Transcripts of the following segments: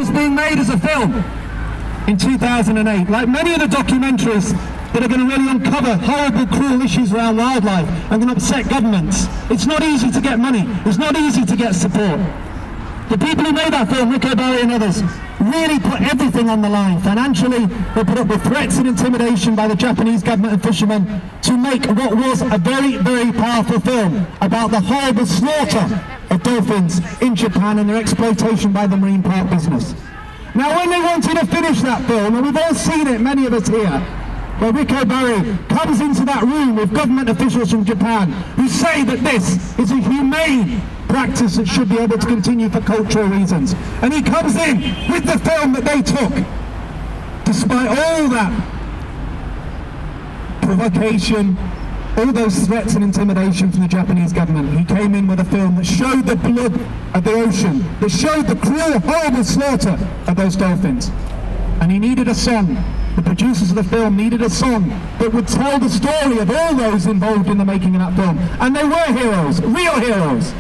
was being made as a film in 2008, like many of the documentaries that are going to really uncover horrible, cruel issues around wildlife and going to upset governments. It's not easy to get money. It's not easy to get support. The people who made that film, Rico Barry and others, really put everything on the line. Financially, they put up with threats and intimidation by the Japanese government and fishermen to make what was a very, very powerful film about the horrible slaughter of dolphins in Japan and their exploitation by the marine park business. Now, when they wanted to finish that film, and we've all seen it, many of us here, where Rico Barry comes into that room with government officials from Japan who say that this is a humane practice that should be able to continue for cultural reasons. And he comes in with the film that they took, despite all that provocation, all those threats and intimidation from the Japanese government. He came in with a film that showed the blood of the ocean, that showed the cruel, horrible slaughter of those dolphins. And he needed a song. The producers of the film needed a song that would tell the story of all those involved in the making of that film. And they were heroes, real heroes.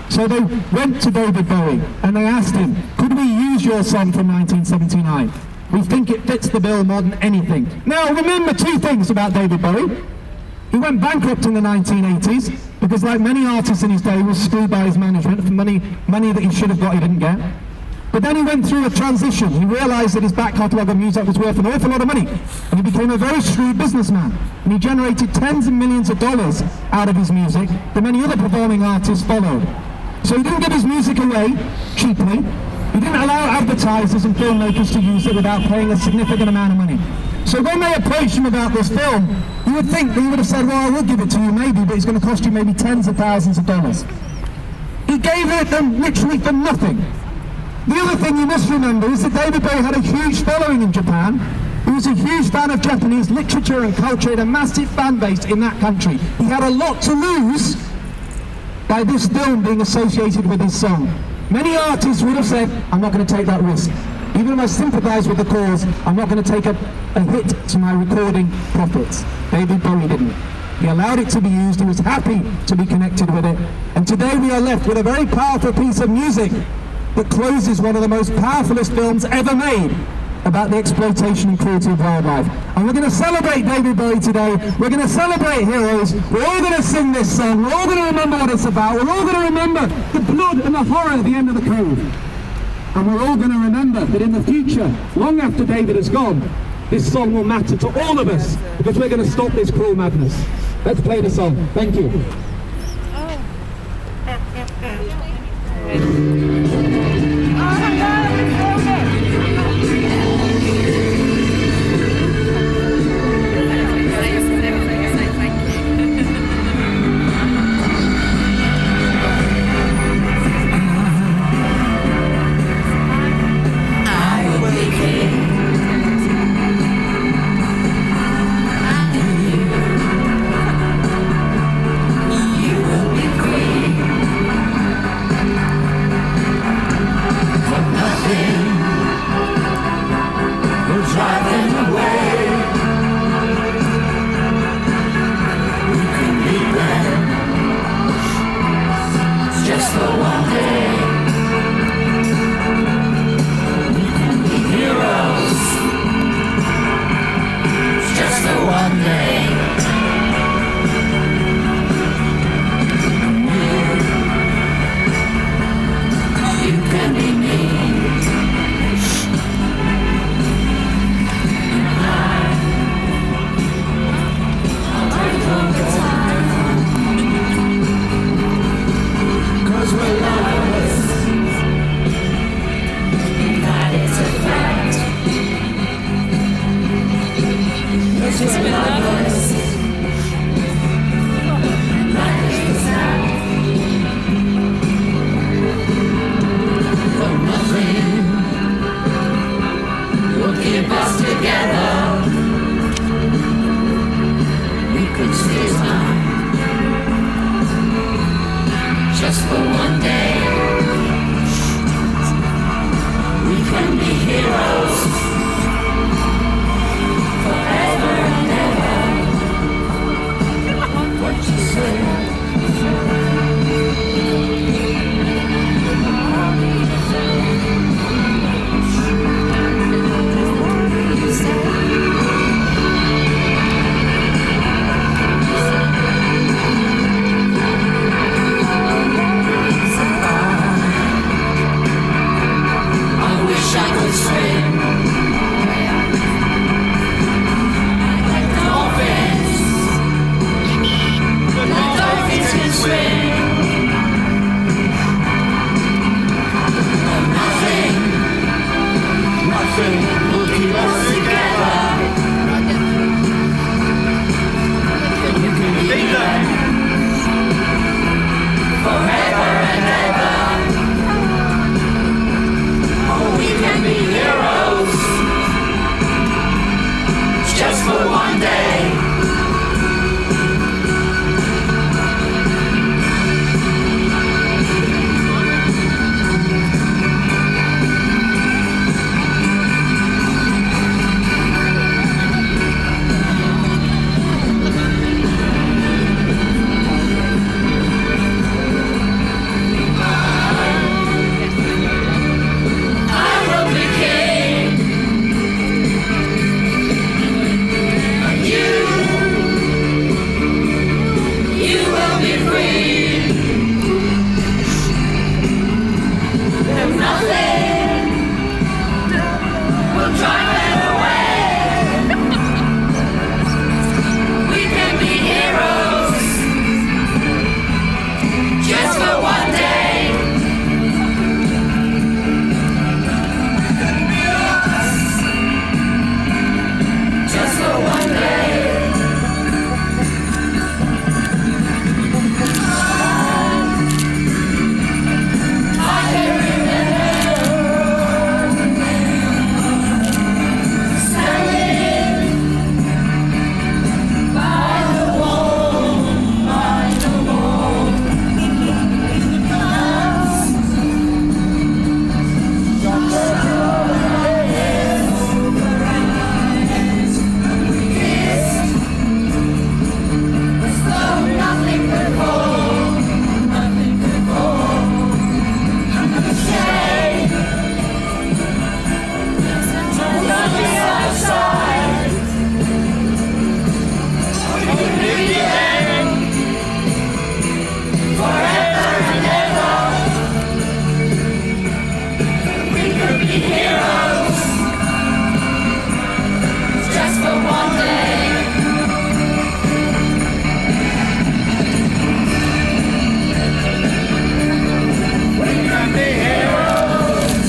So they went to David Bowie and they asked him, could we use your song from 1979? We think it fits the bill more than anything. Now remember two things about David Bowie. He went bankrupt in the 1980s because, like many artists in his day, he was screwed by his management for money that he should have got, he didn't get. But then he went through a transition. He realised that his back catalogue of music was worth an awful lot of money. And he became a very shrewd businessman. And he generated tens of millions of dollars out of his music that many other performing artists followed. So he didn't give his music away cheaply. He didn't allow advertisers and filmmakers to use it without paying a significant amount of money. So when they approached him about this film, you would think that he would have said, well, I will give it to you maybe, but it's going to cost you maybe tens of thousands of dollars. He gave it them literally for nothing. The other thing you must remember is that David Bowie had a huge following in Japan. He was a huge fan of Japanese literature and culture, and a massive fan base in that country. He had a lot to lose by this film being associated with his song. Many artists would have said, I'm not going to take that risk. Even if I sympathise with the cause, I'm not going to take a hit to my recording profits. David Bowie didn't. He allowed it to be used, he was happy to be connected with it. And today we are left with a very powerful piece of music that closes one of the most powerfulest films ever made about the exploitation and cruelty of wildlife. And we're going to celebrate David Bowie today. We're going to celebrate heroes. We're all going to sing this song. We're all going to remember what it's about. We're all going to remember the blood and the horror at the end of the cove. And we're all going to remember that in the future, long after David has gone, this song will matter to all of us, because we're going to stop this cruel madness. Let's play the song. Thank you. heroes just for one day. We can be heroes.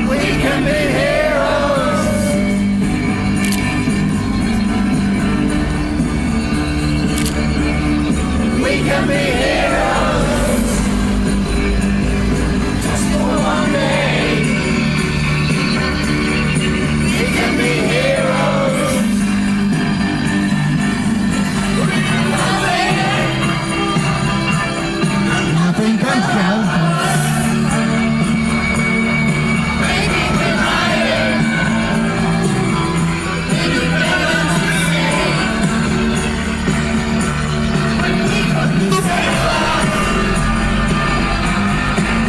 We can be heroes. We can be heroes just for one day. We can be heroes. Nothing can kill. Maybe we're hiding. Maybe begging to stay. When we could be safer.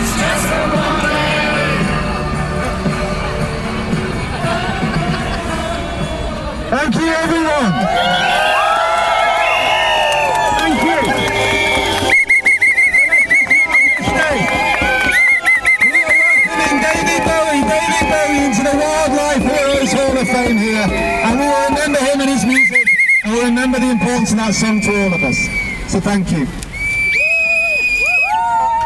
It's just for one day. Thank you, everyone. Thank you. Stay. We are welcoming David Bowie into the Wildlife Heroes Hall of Fame here, and we will remember him and his music, and we'll remember the importance of that song to all of us. So thank you.